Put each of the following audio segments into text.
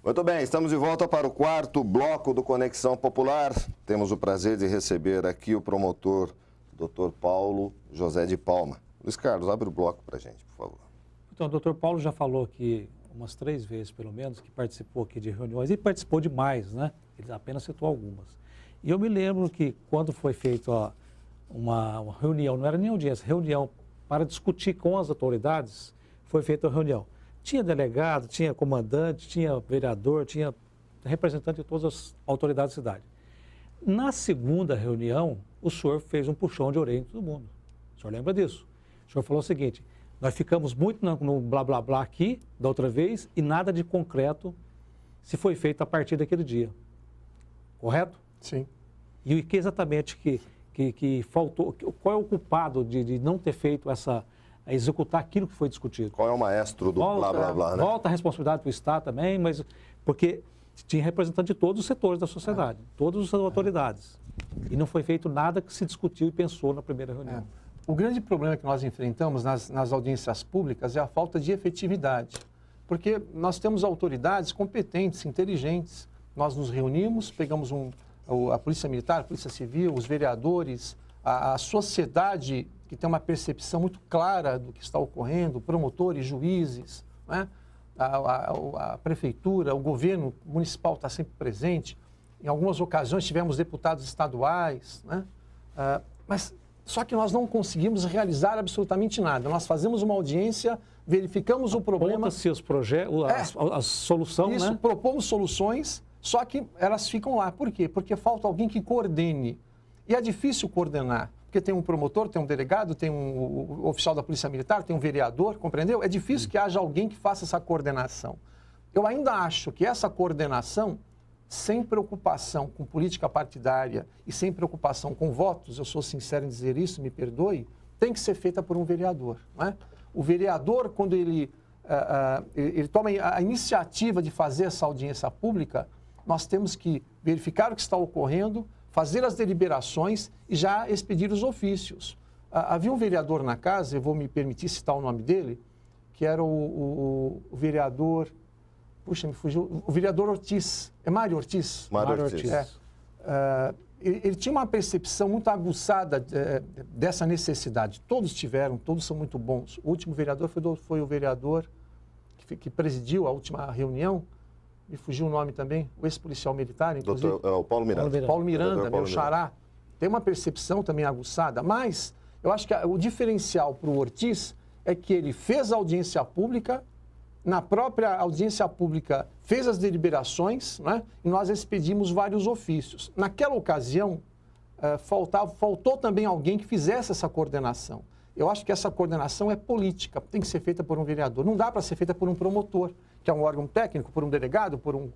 Muito bem, estamos de volta para o quarto bloco do Conexão Popular. Temos o prazer de receber aqui o promotor, Dr. Paulo José de Palma. Luiz Carlos, abre o bloco para a gente, por favor. Então, o Dr. Paulo já falou aqui umas 3 vezes, pelo menos, que participou aqui de reuniões, e participou de mais, né? Ele apenas citou algumas. E eu me lembro que quando foi feita uma reunião, não era nem audiência, reunião para discutir com as autoridades, foi feita a reunião. Tinha delegado, tinha comandante, tinha vereador, tinha representante de todas as autoridades da cidade. Na segunda reunião, o senhor fez um puxão de orelha em todo mundo. O senhor lembra disso? O senhor falou o seguinte: nós ficamos muito no blá blá blá aqui, da outra vez, e nada de concreto se foi feito a partir daquele dia. Correto? Sim. E o que exatamente que faltou? Qual é o culpado de não ter feito executar aquilo que foi discutido? Qual é o maestro do blá blá blá, né? Volta a responsabilidade para o Estado também, mas porque tinha representante de todos os setores da sociedade, todas as autoridades. E não foi feito nada que se discutiu e pensou na primeira reunião. O grande problema que nós enfrentamos nas audiências públicas é a falta de efetividade. Porque nós temos autoridades competentes, inteligentes. Nós nos reunimos, pegamos a Polícia Militar, a Polícia Civil, os vereadores, a sociedade que tem uma percepção muito clara do que está ocorrendo, promotores, juízes, né? A prefeitura, o governo municipal está sempre presente. Em algumas ocasiões tivemos deputados estaduais, né? Mas só que nós não conseguimos realizar absolutamente nada. Nós fazemos uma audiência, verificamos o problema. Aponta-se os projetos, a solução, isso, né? Propomos soluções, só que elas ficam lá. Por quê? Porque falta alguém que coordene. E é difícil coordenar, porque tem um promotor, tem um delegado, tem um oficial da Polícia Militar, tem um vereador, compreendeu? É difícil que haja alguém que faça essa coordenação. Eu ainda acho que essa coordenação, sem preocupação com política partidária e sem preocupação com votos, eu sou sincero em dizer isso, me perdoe, tem que ser feita por um vereador, não é? O vereador, quando ele toma a iniciativa de fazer essa audiência pública, nós temos que verificar o que está ocorrendo, fazer as deliberações e já expedir os ofícios. Havia um vereador na casa, eu vou me permitir citar o nome dele, que era o vereador... Puxa, me fugiu. O vereador Ortiz. É Mário Ortiz? Mário Ortiz. Ele tinha uma percepção muito aguçada dessa necessidade. Todos tiveram, todos são muito bons. O último vereador foi o vereador que presidiu a última reunião. Me fugiu o nome também. O ex-policial militar, inclusive. O Paulo Miranda. Paulo Miranda, meu xará. Tem uma percepção também aguçada. Mas eu acho que o diferencial para o Ortiz é que ele fez a audiência pública. Na própria audiência pública, fez as deliberações, né? E nós expedimos vários ofícios. Naquela ocasião, faltou também alguém que fizesse essa coordenação. Eu acho que essa coordenação é política, tem que ser feita por um vereador. Não dá para ser feita por um promotor, que é um órgão técnico, por um delegado, por um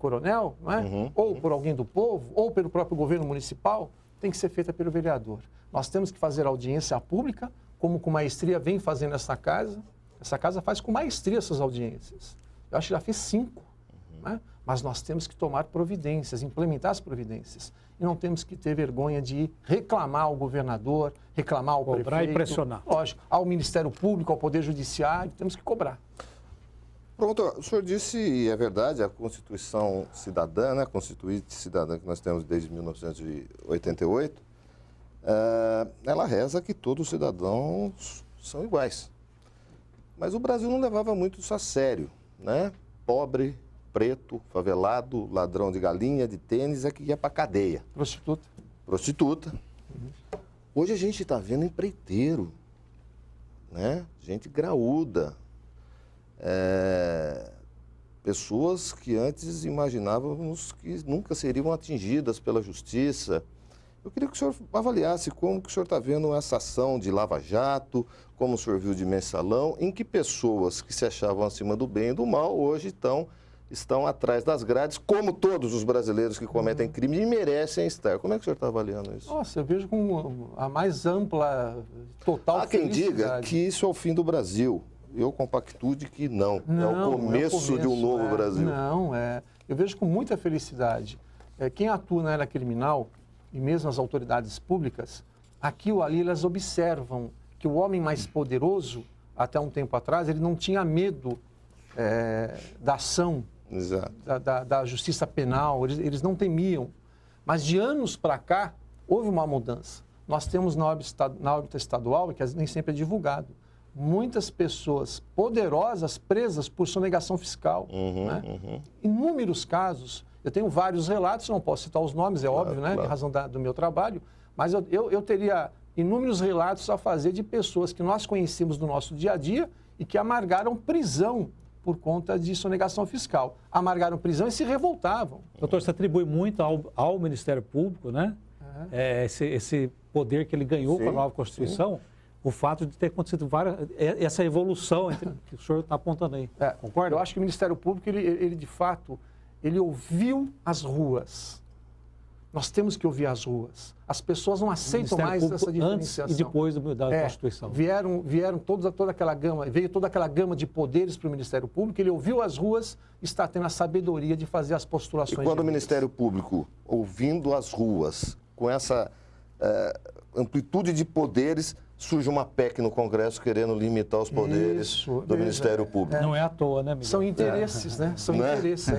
coronel, não é? Ou por alguém do povo, ou pelo próprio governo municipal. Tem que ser feita pelo vereador. Nós temos que fazer audiência pública, como com maestria vem fazendo essa casa. Essa casa faz com maestria essas audiências. Eu acho que já fiz 5, né? Mas nós temos que tomar providências, implementar as providências. E não temos que ter vergonha de reclamar ao governador, reclamar ao prefeito. Cobrar e pressionar. Lógico, ao Ministério Público, ao Poder Judiciário, temos que cobrar. Pronto, o senhor disse, e é verdade, a Constituição Cidadã, né, a Constituinte Cidadã que nós temos desde 1988, ela reza que todos os cidadãos são iguais. Mas o Brasil não levava muito isso a sério, né? Pobre, preto, favelado, ladrão de galinha, de tênis, é que ia para cadeia. Prostituta. Prostituta. Hoje a gente está vendo empreiteiro, né? Gente graúda. Pessoas que antes imaginávamos que nunca seriam atingidas pela justiça. Eu queria que o senhor avaliasse como que o senhor está vendo essa ação de Lava Jato, como o senhor viu de Mensalão, em que pessoas que se achavam acima do bem e do mal hoje estão atrás das grades, como todos os brasileiros que cometem crime e merecem estar. Como é que o senhor está avaliando isso? Nossa, eu vejo com a mais ampla, total felicidade. Há quem diga que isso é o fim do Brasil. Eu compactuo de que não. É o começo de um novo Brasil. Não, eu vejo com muita felicidade. Quem atua na área criminal, e mesmo as autoridades públicas, aqui ou ali elas observam que o homem mais poderoso, até um tempo atrás, ele não tinha medo da ação Exato. da justiça penal, eles não temiam. Mas de anos para cá, houve uma mudança. Nós temos na órbita estadual, que nem sempre é divulgado, muitas pessoas poderosas presas por sonegação fiscal. Né? Inúmeros casos. Eu tenho vários relatos, não posso citar os nomes, é óbvio, né? Em razão do meu trabalho, mas eu teria inúmeros relatos a fazer de pessoas que nós conhecemos no nosso dia a dia e que amargaram prisão por conta de sonegação fiscal. Amargaram prisão e se revoltavam. Doutor, você atribui muito ao Ministério Público, né? Esse poder que ele ganhou com a nova Constituição, o fato de ter acontecido essa evolução que o senhor está apontando aí. Concorda? Eu acho que o Ministério Público, ele de fato, ele ouviu as ruas. Nós temos que ouvir as ruas. As pessoas não aceitam mais essa diferenciação. Antes e depois da Constituição. Vieram toda aquela gama, veio toda aquela gama de poderes para o Ministério Público, ele ouviu as ruas, está tendo a sabedoria de fazer as postulações. E quando o Ministério Público, ouvindo as ruas, com essa amplitude de poderes, surge uma PEC no Congresso querendo limitar os poderes do Ministério Público. Não é à toa, né, Miguel? São interesses, né? São interesses.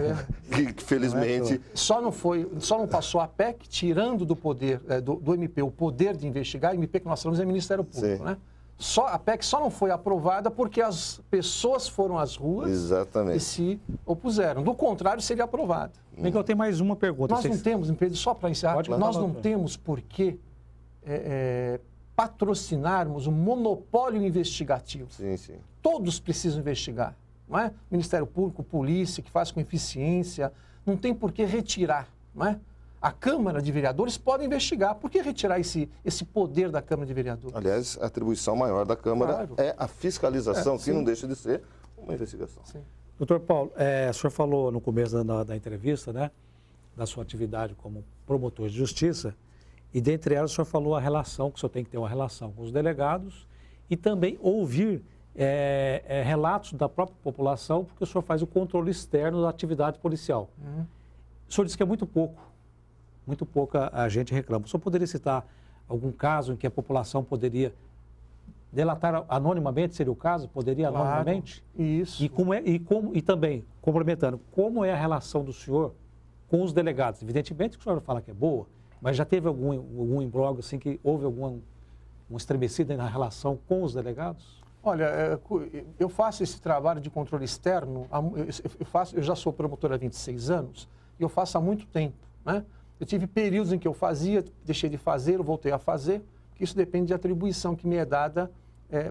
Que, felizmente... Só não passou a PEC tirando do poder, do MP, o poder de investigar. O MP que nós falamos é Ministério Público, né? A PEC só não foi aprovada porque as pessoas foram às ruas e se opuseram. Do contrário, seria aprovada. Miguel, tem mais uma pergunta. Nós não temos, Pedro, só para encerrar, nós não temos por que patrocinarmos o monopólio investigativo. Sim. Todos precisam investigar, não é? Ministério Público, polícia, que faz com eficiência, não tem por que retirar, não é? A Câmara de Vereadores pode investigar. Por que retirar esse poder da Câmara de Vereadores? Aliás, a atribuição maior da Câmara é a fiscalização, que não deixa de ser uma investigação. Sim. Doutor Paulo, o senhor falou no começo da entrevista, né, da sua atividade como promotor de justiça, e dentre elas o senhor falou a relação, que o senhor tem que ter uma relação com os delegados e também ouvir relatos da própria população, porque o senhor faz o controle externo da atividade policial. O senhor disse que é muito pouca a gente reclama. O senhor poderia citar algum caso em que a população poderia delatar anonimamente, seria o caso? Poderia anonimamente? Isso. E também, complementando, como é a relação do senhor com os delegados? Evidentemente que o senhor fala que é boa, mas já teve algum imbróglio, assim, que houve um estremecido na relação com os delegados? Olha, eu faço esse trabalho de controle externo, eu já sou promotor há 26 anos, e eu faço há muito tempo, né? Eu tive períodos em que eu fazia, deixei de fazer, eu voltei a fazer, porque isso depende de atribuição que me é dada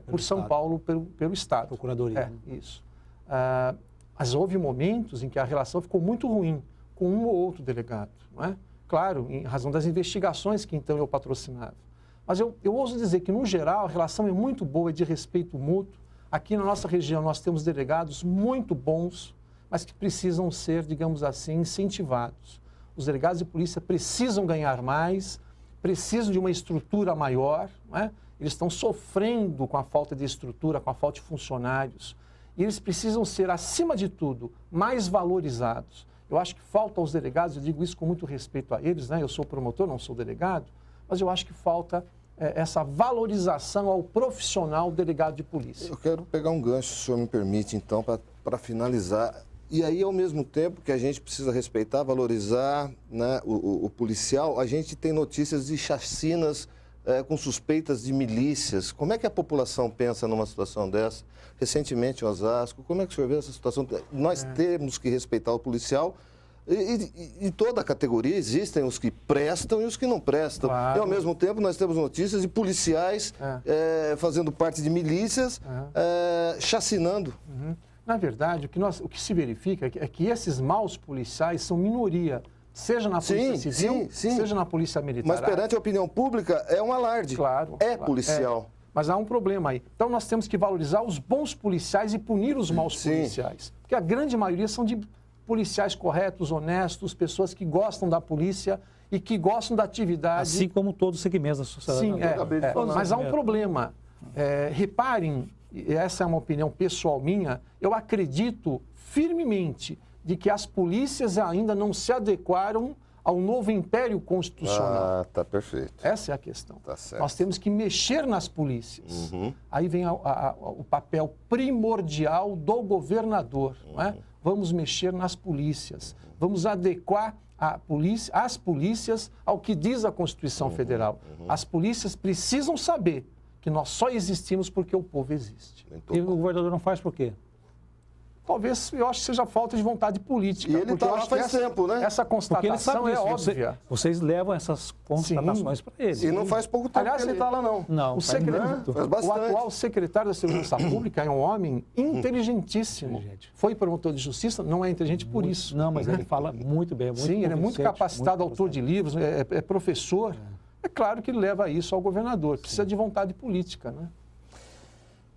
por São Paulo, pelo Estado. Procuradoria. Isso. Mas houve momentos em que a relação ficou muito ruim com um ou outro delegado, não é? Claro, em razão das investigações que então eu patrocinava. Mas eu ouso dizer que, no geral, a relação é muito boa, é de respeito mútuo. Aqui na nossa região nós temos delegados muito bons, mas que precisam ser, digamos assim, incentivados. Os delegados de polícia precisam ganhar mais, precisam de uma estrutura maior, não é? Eles estão sofrendo com a falta de estrutura, com a falta de funcionários. E eles precisam ser, acima de tudo, mais valorizados. Eu acho que falta aos delegados, eu digo isso com muito respeito a eles, né? Eu sou promotor, não sou delegado, mas eu acho que falta essa valorização ao profissional delegado de polícia. Eu quero pegar um gancho, se o senhor me permite, então, para finalizar. E aí, ao mesmo tempo que a gente precisa respeitar, valorizar, né, o policial, a gente tem notícias de chacinas com suspeitas de milícias. Como é que a população pensa numa situação dessa? Recentemente em Osasco, como é que o senhor vê essa situação? Nós temos que respeitar o policial e toda a categoria, existem os que prestam e os que não prestam. Claro. E ao mesmo tempo nós temos notícias de policiais fazendo parte de milícias, chacinando. Na verdade, o que se verifica é que esses maus policiais são minoria, seja na Polícia Civil, seja na Polícia Militar. Mas perante a opinião pública é um alarde. Claro. Policial. Mas há um problema aí. Então nós temos que valorizar os bons policiais e punir os maus policiais. Porque a grande maioria são de policiais corretos, honestos, pessoas que gostam da polícia e que gostam da atividade. Assim como todos os segmentos da sociedade. Sim, mas há um problema. Reparem, essa é uma opinião pessoal minha, eu acredito firmemente de que as polícias ainda não se adequaram ao novo império constitucional. Ah, tá perfeito. Essa é a questão. Tá certo. Nós temos que mexer nas polícias. Aí vem o papel primordial do governador. Não é? Vamos mexer nas polícias. Vamos adequar as polícias ao que diz a Constituição Federal. As polícias precisam saber que nós só existimos porque o povo existe. Muito E bom. o governador não faz por quê? Talvez, eu acho que seja falta de vontade política. E ele porque tá eu lá acho que faz tempo, né? Essa Porque ele constatação sabe é disso. óbvia. Vocês levam essas constatações para ele. E não faz pouco tempo Aliás, que ele está lá, não. Não, O, faz muito. Faz o bastante. atual secretário da Segurança Pública é um homem inteligentíssimo. Inteligente. Foi promotor de justiça, não é inteligente por isso. Não, mas ele fala muito bem, muito Sim, ele é muito convincente, capacitado, muito autor de livros, é professor. É claro que ele leva isso ao governador. Precisa de vontade política, né?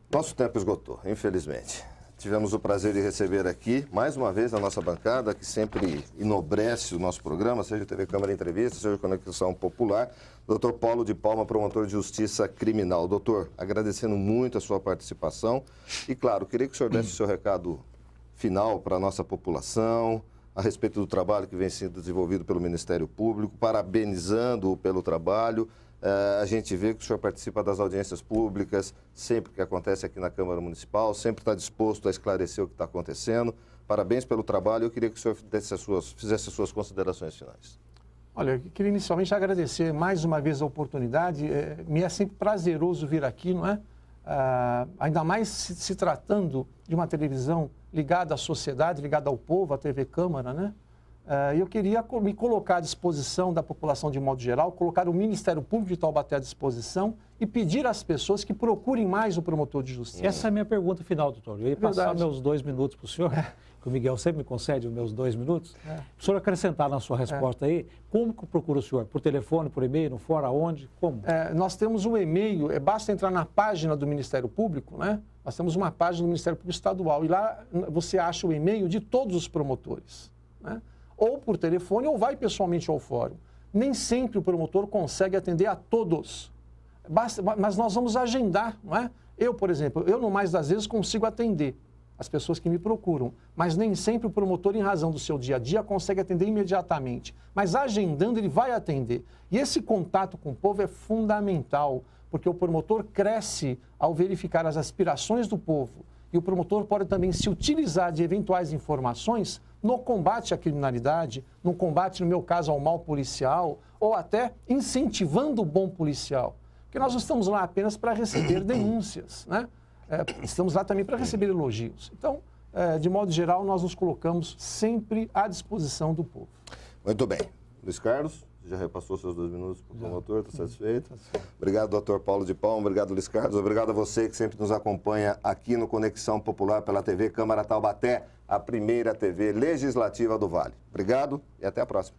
Nosso tempo esgotou, infelizmente. Tivemos o prazer de receber aqui, mais uma vez, a nossa bancada, que sempre enobrece o nosso programa, seja TV Câmara Entrevista, seja Conexão Popular, Dr. Paulo de Palma, promotor de Justiça Criminal. Doutor, agradecendo muito a sua participação e, claro, queria que o senhor desse o seu recado final para a nossa população, a respeito do trabalho que vem sendo desenvolvido pelo Ministério Público, parabenizando-o pelo trabalho. A gente vê que o senhor participa das audiências públicas, sempre que acontece aqui na Câmara Municipal, sempre está disposto a esclarecer o que está acontecendo. Parabéns pelo trabalho. Eu queria que o senhor fizesse as suas considerações finais. Olha, eu queria inicialmente agradecer mais uma vez a oportunidade. Me é sempre prazeroso vir aqui, não é? Ainda mais se tratando de uma televisão ligada à sociedade, ligada ao povo, à TV Câmara, né? Eu queria me colocar à disposição da população de modo geral, colocar o Ministério Público de Taubaté à disposição e pedir às pessoas que procurem mais o promotor de justiça. Essa é a minha pergunta final, doutor. Eu ia passar Verdade. meus 2 minutos para o senhor, que o Miguel sempre me concede os meus 2 minutos. O senhor acrescentar na sua resposta aí, como que procura o senhor? Por telefone, por e-mail, no fora, aonde? Como? Nós temos um e-mail, basta entrar na página do Ministério Público, né? Nós temos uma página do Ministério Público Estadual e lá você acha o e-mail de todos os promotores, né? Ou por telefone ou vai pessoalmente ao fórum. Nem sempre o promotor consegue atender a todos, mas nós vamos agendar, não é? Eu, por exemplo, no mais das vezes consigo atender as pessoas que me procuram, mas nem sempre o promotor, em razão do seu dia a dia, consegue atender imediatamente. Mas agendando, ele vai atender. E esse contato com o povo é fundamental, porque o promotor cresce ao verificar as aspirações do povo. E o promotor pode também se utilizar de eventuais informações no combate à criminalidade, no combate, no meu caso, ao mal policial, ou até incentivando o bom policial. Porque nós não estamos lá apenas para receber denúncias, né? Estamos lá também para receber elogios. Então, de modo geral, nós nos colocamos sempre à disposição do povo. Muito bem. Luiz Carlos, já repassou seus 2 minutos para o promotor, está satisfeito? Obrigado, doutor Paulo de Palma, obrigado, Luiz Carlos, obrigado a você que sempre nos acompanha aqui no Conexão Popular pela TV Câmara Taubaté, a primeira TV legislativa do Vale. Obrigado e até a próxima.